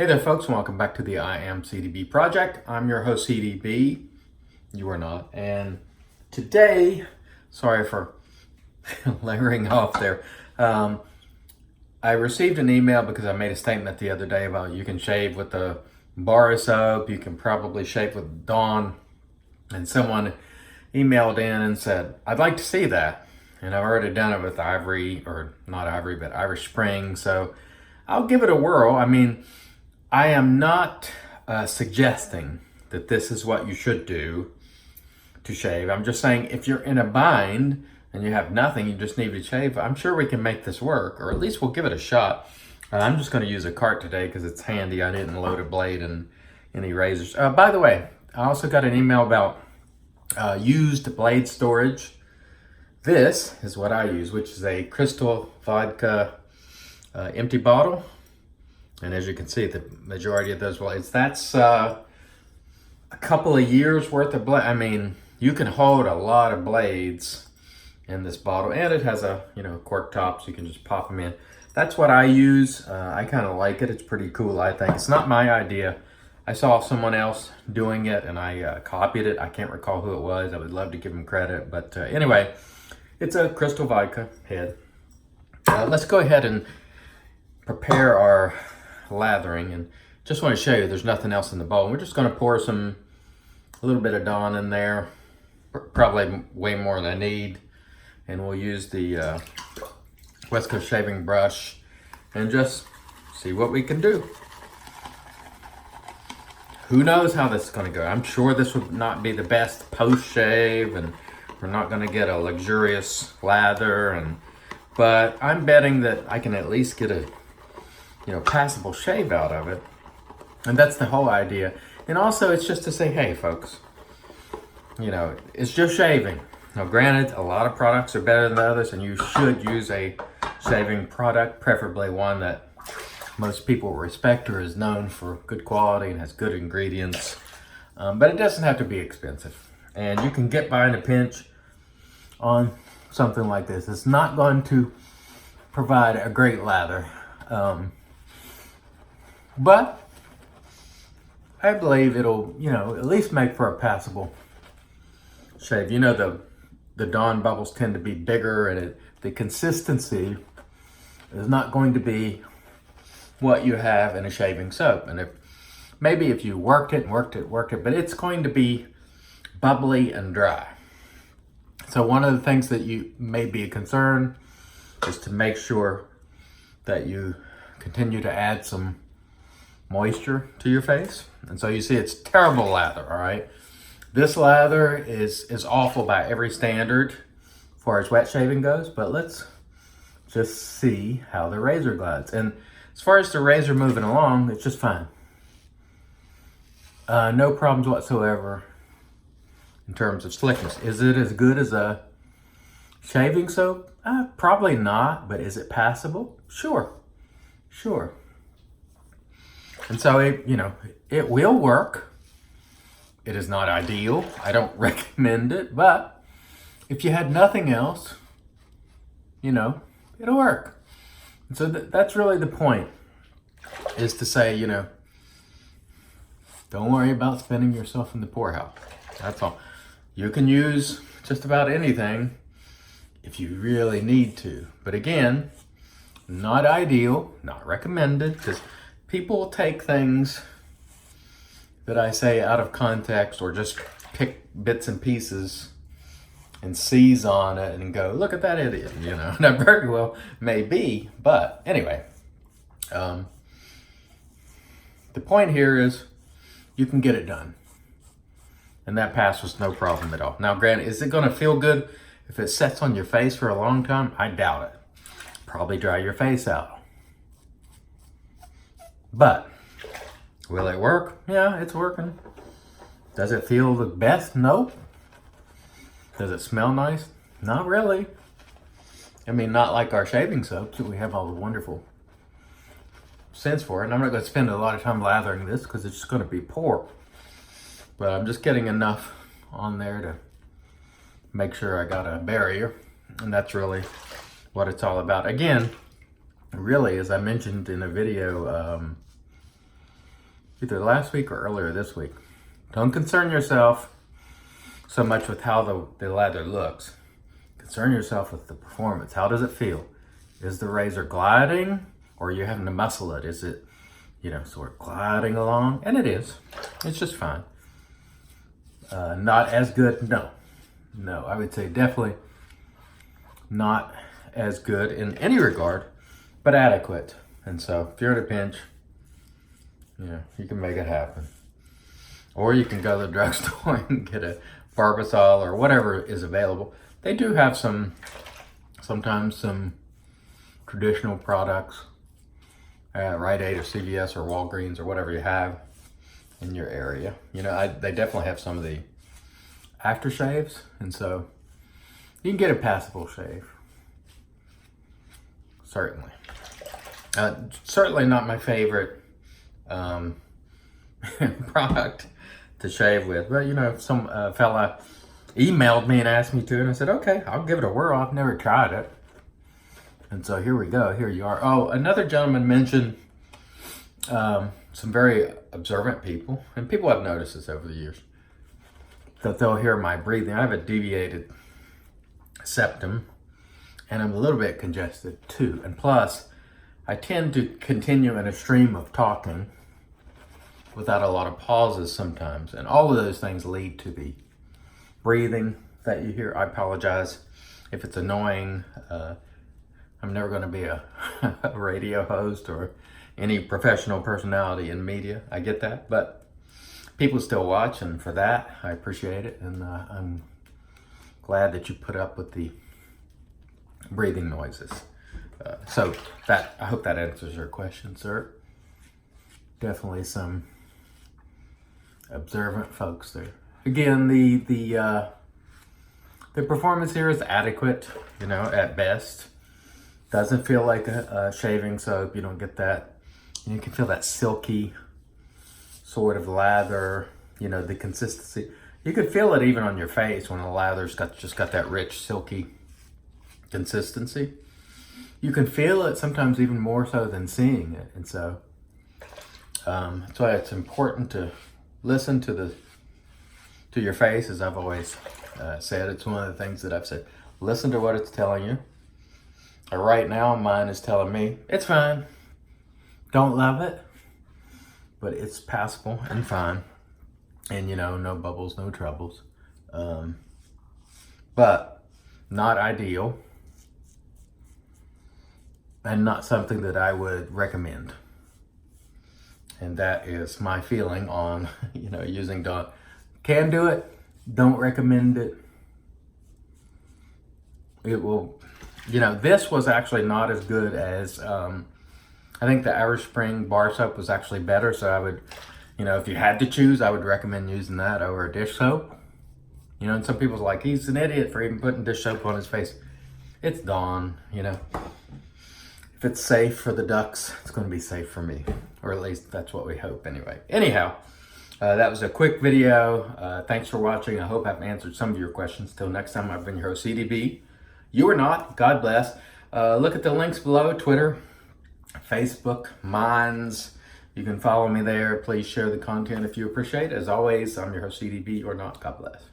Hey there folks, and welcome back to the I Am CDB project. I'm your host CDB, you are not, and today, sorry for layering off there, I received an email because I made a statement the other day about you can shave with a bar of soap, you can probably shave with Dawn, and someone emailed in and said, I'd like to see that, and I've already done it with Ivory, or not Ivory, but Irish Spring, so I'll give it a whirl. I mean, I am not suggesting that this is what you should do to shave. I'm just saying if you're in a bind and you have nothing, you just need to shave, I'm sure we can make this work, or at least we'll give it a shot. I'm just going to use a cart today because it's handy. I didn't load a blade and any razors. By the way, I also got an email about used blade storage. This is what I use, which is a Crystal Vodka empty bottle. And as you can see, the majority of those blades, that's a couple of years worth of blade. I mean, you can hold a lot of blades in this bottle, and it has a, cork top, so you can just pop them in. That's what I use. I kind of like it. It's pretty cool, I think. It's not my idea. I saw someone else doing it, and I copied it. I can't recall who it was. I would love to give them credit. But anyway, it's a Crystal Vodka head. Let's go ahead and prepare our lathering, and just want to show you there's nothing else in the bowl. We're just going to pour a little bit of Dawn in there, probably way more than I need, and we'll use the West Coast shaving brush and just see what we can do. Who knows how this is going to go? I'm sure this would not be the best post shave, and we're not going to get a luxurious lather, but I'm betting that I can at least get a passable shave out of it. And that's the whole idea. And also, it's just to say, hey, folks, it's just shaving. Now, granted, a lot of products are better than others, and you should use a shaving product, preferably one that most people respect or is known for good quality and has good ingredients. But it doesn't have to be expensive. And you can get by in a pinch on something like this. It's not going to provide a great lather. But I believe it'll, at least make for a passable shave. The Dawn bubbles tend to be bigger, and the consistency is not going to be what you have in a shaving soap. And if you worked it, but it's going to be bubbly and dry. So one of the things that you may be a concern is to make sure that you continue to add some moisture to your face. And so you see it's terrible lather, all right? This lather is awful by every standard as far as wet shaving goes, but let's just see how the razor glides. And as far as the razor moving along, it's just fine. No problems whatsoever in terms of slickness. Is it as good as a shaving soap? Probably not, but is it passable? Sure. And so it will work. It is not ideal. I don't recommend it, but if you had nothing else, it'll work. And so that's really the point, is to say, don't worry about spending yourself in the poorhouse. That's all. You can use just about anything if you really need to. But again, not ideal, not recommended, because people will take things that I say out of context or just pick bits and pieces and seize on it and go, look at that idiot, That very well may be, but anyway. The point here is you can get it done. And that pass was no problem at all. Now, granted, is it going to feel good if it sets on your face for a long time? I doubt it. Probably dry your face out. But will it work? Yeah, it's working. Does it feel the best? Nope. Does it smell nice? Not really. I mean, not like our shaving soaps that we have all the wonderful scents for. And I'm not going to spend a lot of time lathering this because it's just going to be poor. But I'm just getting enough on there to make sure I got a barrier. And that's really what it's all about. Again, really, as I mentioned in a video either last week or earlier this week. Don't concern yourself so much with how the lather looks. Concern yourself with the performance. How does it feel? Is the razor gliding, or are you having to muscle it? Is it, sort of gliding along? And it is. It's just fine. Not as good? No, I would say definitely not as good in any regard, but adequate. And so if you're in a pinch, you can make it happen. Or you can go to the drugstore and get a Barbasol or whatever is available. They do have sometimes some traditional products at Rite Aid or CVS or Walgreens or whatever you have in your area. They definitely have some of the aftershaves, and so you can get a passable shave. Certainly. Certainly not my favorite product to shave with, but some fella emailed me and asked me to, and I said, okay, I'll give it a whirl. I've never tried it. And so here we go. Here you are. Oh, another gentleman mentioned some very observant people, and people have noticed this over the years, that they'll hear my breathing. I have a deviated septum, and I'm a little bit congested too. And plus, I tend to continue in a stream of talking without a lot of pauses sometimes. And all of those things lead to the breathing that you hear. I apologize if it's annoying. I'm never going to be a radio host or any professional personality in media. I get that, but people still watch, and for that, I appreciate it. And I'm glad that you put up with the breathing noises. So I hope that answers your question, sir. Definitely some observant folks there. Again, the performance here is adequate, at best. Doesn't feel like a shaving soap. You don't get that. You can feel that silky sort of lather, the consistency. You could feel it even on your face when the lather's just got that rich, silky consistency. You can feel it sometimes even more so than seeing it. And so that's why it's important to listen to your face, as I've always said. It's one of the things that I've said. Listen to what it's telling you. Right now, mine is telling me it's fine. Don't love it, but it's passable and fine. And no bubbles, no troubles. But not ideal, and not something that I would recommend. And that is my feeling on, using Dawn. Can do it, don't recommend it. It will, this was actually not as good as, I think the Irish Spring bar soap was actually better. So I would, if you had to choose, I would recommend using that over a dish soap. And some people's like, he's an idiot for even putting dish soap on his face. It's Dawn, If it's safe for the ducks, it's going to be safe for me. Or at least that's what we hope anyway. Anyhow, that was a quick video. Thanks for watching. I hope I've answered some of your questions. Till next time, I've been your host, CDB. You are not. God bless. Look at the links below. Twitter, Facebook, Minds. You can follow me there. Please share the content if you appreciate it. As always, I'm your host, CDB. You are not. God bless.